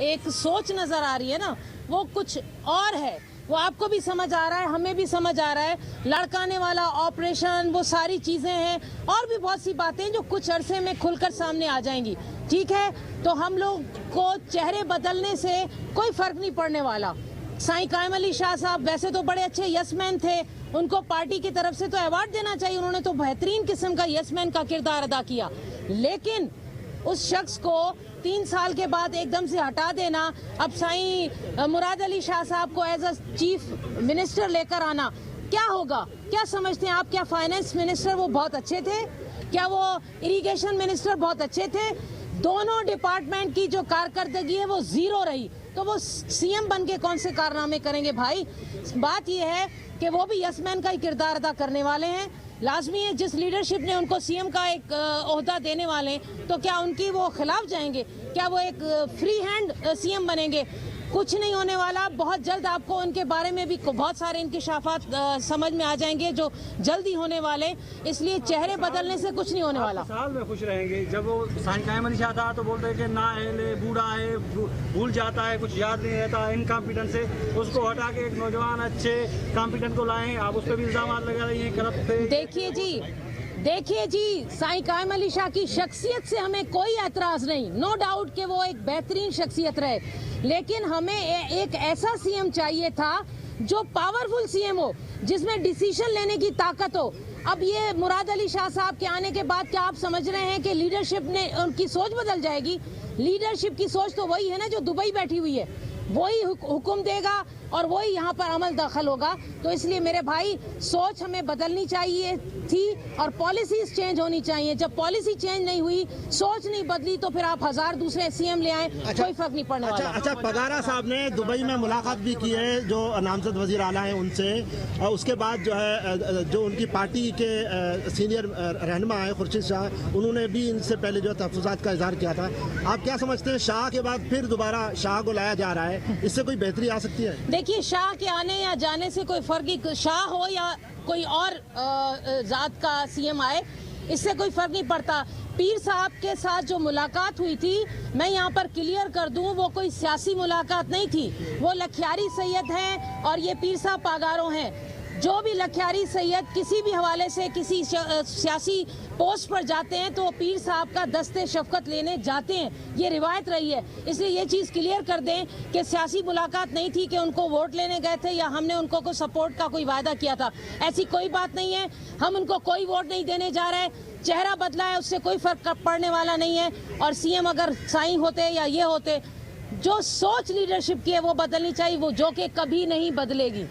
एक सोच नजर आ रही है ना, वो कुछ और है। वो आपको भी समझ आ रहा है, हमें भी समझ आ रहा है। लड़काने वाला ऑपरेशन, वो सारी चीजें हैं और भी बहुत सी बातें जो कुछ अरसे में खुलकर सामने आ जाएंगी। ठीक है, तो हम लोग को चेहरे बदलने से कोई फर्क नहीं पड़ने वाला। साईं कायम अली शाह साहब वैसे तो बड़े अच्छे यसमैन थे, उनको पार्टी की तरफ से तो अवार्ड देना चाहिए, उन्होंने तो बेहतरीन किस्म का यसमैन का किरदार अदा किया। लेकिन उस शख्स को 3 साल के बाद एकदम से हटा देना, अब साईं मुराद अली शाह साहब को एज अ चीफ मिनिस्टर लेकर आना, क्या होगा? क्या समझते हैं आप? क्या फाइनेंस मिनिस्टर वो बहुत अच्छे थे? क्या वो इरिगेशन मिनिस्टर बहुत अच्छे थे? दोनों डिपार्टमेंट की जो कारकर्दगी है वो जीरो रही, तो वो सीएम बन के कौन से कारनामे करेंगे भाई? बात यह है कि वो भी यसमैन का ही किरदार अदा करने वाले हैं। लाजमी है, जिस लीडरशिप ने उनको सीएम का एक ओहदा देने वाले हैं, तो क्या उनकी वो खिलाफ जाएंगे? क्या वो एक फ्री हैंड सीएम बनेंगे? कुछ नहीं होने वाला। बहुत जल्द आपको उनके बारे में भी बहुत सारे इंकिशाफात समझ में आ जाएंगे जो जल्दी होने वाले, इसलिए चेहरे बदलने से कुछ नहीं होने वाला। साल में खुश रहेंगे। जब वो साईं कायम अली शाह था तो बोलते हैं कि ना है, बूढ़ा है, भूल जाता है, कुछ याद नहीं रहता, इनकॉम्पिटेंट से उसको हटा के एक नौजवान अच्छे कॉम्पिटेंट को लाएं। आप उस पर भी इल्जाम लगा रही हैं करप्ट पे। देखिए जी, साईं कायम अली शाह की शख्सियत से हमें कोई एतराज नहीं, नो डाउट कि वो एक बेहतरीन शख्सियत रहे, लेकिन हमें एक ऐसा सीएम चाहिए था जो पावरफुल सीएम हो, जिसमें डिसीजन लेने की ताकत हो। अब ये मुराद अली शाह साहब के आने के बाद क्या आप समझ रहे हैं कि लीडरशिप ने उनकी सोच बदल जाएगी? लीडरशिप की सोच तो वही है ना जो दुबई बैठी हुई है, वही हुक्म देगा और वही यहाँ पर अमल दखल होगा। तो इसलिए मेरे भाई, सोच हमें बदलनी चाहिए थी और पॉलिसीज चेंज होनी चाहिए। जब पॉलिसी चेंज नहीं हुई, सोच नहीं बदली, तो फिर आप 1000 दूसरे सीएम ले आए, कोई फर्क नहीं पड़ने वाला। अच्छा, पगारा साहब ने दुबई में मुलाकात भी की है जो नामजद वजीर आला हैं उनसे, और उसके बाद जो है जो उनकी पार्टी के सीनियर रहनुमा है खुर्शीद शाह, उन्होंने भी इनसे पहले जो तहफ़्फ़ुज़ात का इजहार किया था। आप क्या समझते हैं, शाह के बाद फिर दोबारा शाह को लाया जा रहा है, इससे कोई बेहतरी आ सकती है? देखिए, शाह के आने या जाने से कोई फर्क ही, शाह हो या कोई और जात का सीएम आए, इससे कोई फर्क नहीं पड़ता। पीर साहब के साथ जो मुलाकात हुई थी, मैं यहाँ पर क्लियर कर दूं, वो कोई सियासी मुलाकात नहीं थी। वो लखियारी सैयद हैं और ये पीर साहब पागारों हैं। जो भी लखियारी सैयद किसी भी हवाले से किसी सियासी पोस्ट पर जाते हैं तो वो पीर साहब का दस्ते शफकत लेने जाते हैं, ये रिवायत रही है। इसलिए ये चीज़ क्लियर कर दें कि सियासी मुलाकात नहीं थी कि उनको वोट लेने गए थे या हमने उनको कोई सपोर्ट का कोई वायदा किया था, ऐसी कोई बात नहीं है। हम उनको कोई वोट नहीं देने जा रहे। चेहरा बदला है, उससे कोई फर्क पड़ने वाला नहीं है। और सीएम अगर साईं होते या ये होते, जो सोच लीडरशिप की है वो बदलनी चाहिए, वो जो कि कभी नहीं बदलेगी।